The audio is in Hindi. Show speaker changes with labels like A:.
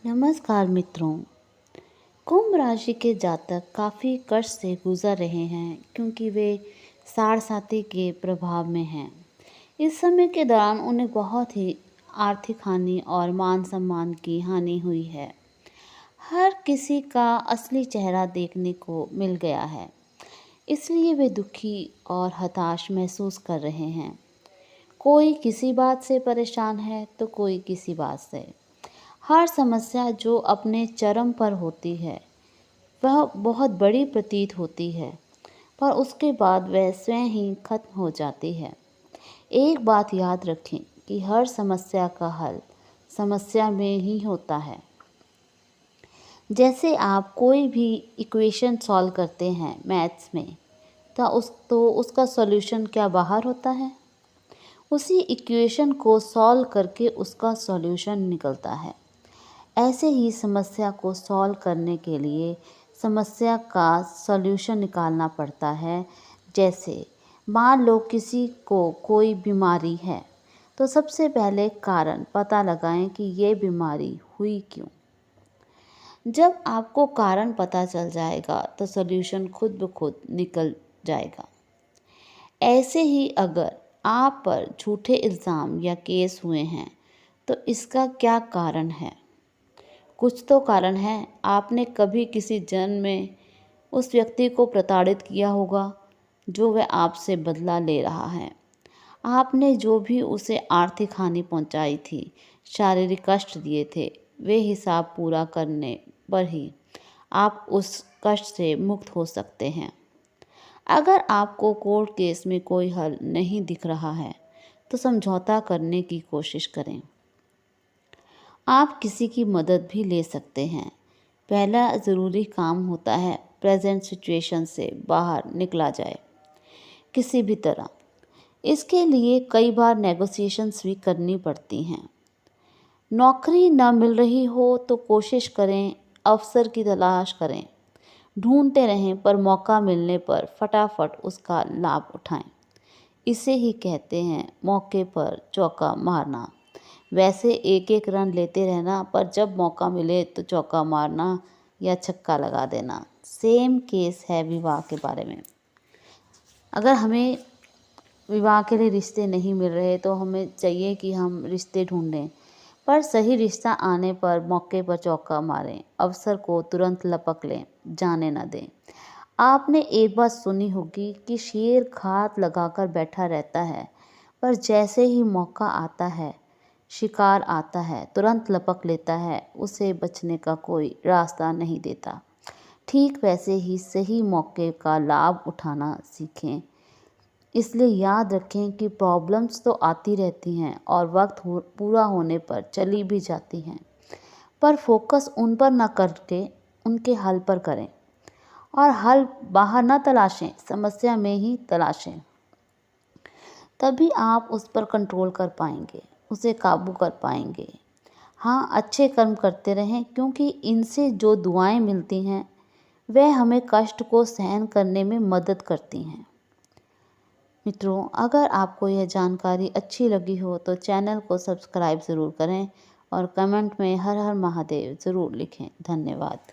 A: नमस्कार मित्रों। कुंभ राशि के जातक काफ़ी कष्ट से गुजर रहे हैं क्योंकि वे साढ़े के प्रभाव में हैं। इस समय के दौरान उन्हें बहुत ही आर्थिक हानि और मान सम्मान की हानि हुई है। हर किसी का असली चेहरा देखने को मिल गया है, इसलिए वे दुखी और हताश महसूस कर रहे हैं। कोई किसी बात से परेशान है तो कोई किसी बात से। हर समस्या जो अपने चरम पर होती है वह बहुत बड़ी प्रतीत होती है, पर उसके बाद वह स्वयं ही खत्म हो जाती है। एक बात याद रखें कि हर समस्या का हल समस्या में ही होता है। जैसे आप कोई भी इक्वेशन सॉल्व करते हैं मैथ्स में, तो उसका सॉल्यूशन क्या बाहर होता है? उसी इक्वेशन को सॉल्व करके उसका सॉल्यूशन निकलता है। ऐसे ही समस्या को सॉल्व करने के लिए समस्या का सॉल्यूशन निकालना पड़ता है। जैसे मान लो किसी को कोई बीमारी है, तो सबसे पहले कारण पता लगाएं कि ये बीमारी हुई क्यों। जब आपको कारण पता चल जाएगा तो सॉल्यूशन खुद ब खुद निकल जाएगा। ऐसे ही अगर आप पर झूठे इल्ज़ाम या केस हुए हैं तो इसका क्या कारण है? कुछ तो कारण है। आपने कभी किसी जन्म में उस व्यक्ति को प्रताड़ित किया होगा जो वह आपसे बदला ले रहा है। आपने जो भी उसे आर्थिक हानि पहुंचाई थी, शारीरिक कष्ट दिए थे, वे हिसाब पूरा करने पर ही आप उस कष्ट से मुक्त हो सकते हैं। अगर आपको कोर्ट केस में कोई हल नहीं दिख रहा है तो समझौता करने की कोशिश करें। आप किसी की मदद भी ले सकते हैं। पहला ज़रूरी काम होता है प्रेजेंट सिचुएशन से बाहर निकला जाए किसी भी तरह। इसके लिए कई बार नेगोशिएशंस भी करनी पड़ती हैं। नौकरी न मिल रही हो तो कोशिश करें, अवसर की तलाश करें, ढूंढते रहें, पर मौका मिलने पर फटाफट उसका लाभ उठाएं। इसे ही कहते हैं मौके पर चौका मारना। वैसे एक एक रन लेते रहना, पर जब मौका मिले तो चौका मारना या छक्का लगा देना। सेम केस है विवाह के बारे में। अगर हमें विवाह के लिए रिश्ते नहीं मिल रहे तो हमें चाहिए कि हम रिश्ते ढूंढें, पर सही रिश्ता आने पर मौके पर चौका मारें, अवसर को तुरंत लपक लें, जाने न दें। आपने एक बात सुनी होगी कि शेर घात लगाकर बैठा रहता है, पर जैसे ही मौका आता है, शिकार आता है, तुरंत लपक लेता है, उसे बचने का कोई रास्ता नहीं देता। ठीक वैसे ही सही मौके का लाभ उठाना सीखें। इसलिए याद रखें कि प्रॉब्लम्स तो आती रहती हैं और वक्त पूरा होने पर चली भी जाती हैं, पर फोकस उन पर न करके उनके हल पर करें। और हल बाहर न तलाशें, समस्या में ही तलाशें। तभी आप उस पर कंट्रोल कर पाएंगे, उसे काबू कर पाएंगे। हाँ, अच्छे कर्म करते रहें, क्योंकि इनसे जो दुआएं मिलती हैं वह हमें कष्ट को सहन करने में मदद करती हैं। मित्रों, अगर आपको यह जानकारी अच्छी लगी हो तो चैनल को सब्सक्राइब ज़रूर करें और कमेंट में हर हर महादेव ज़रूर लिखें। धन्यवाद।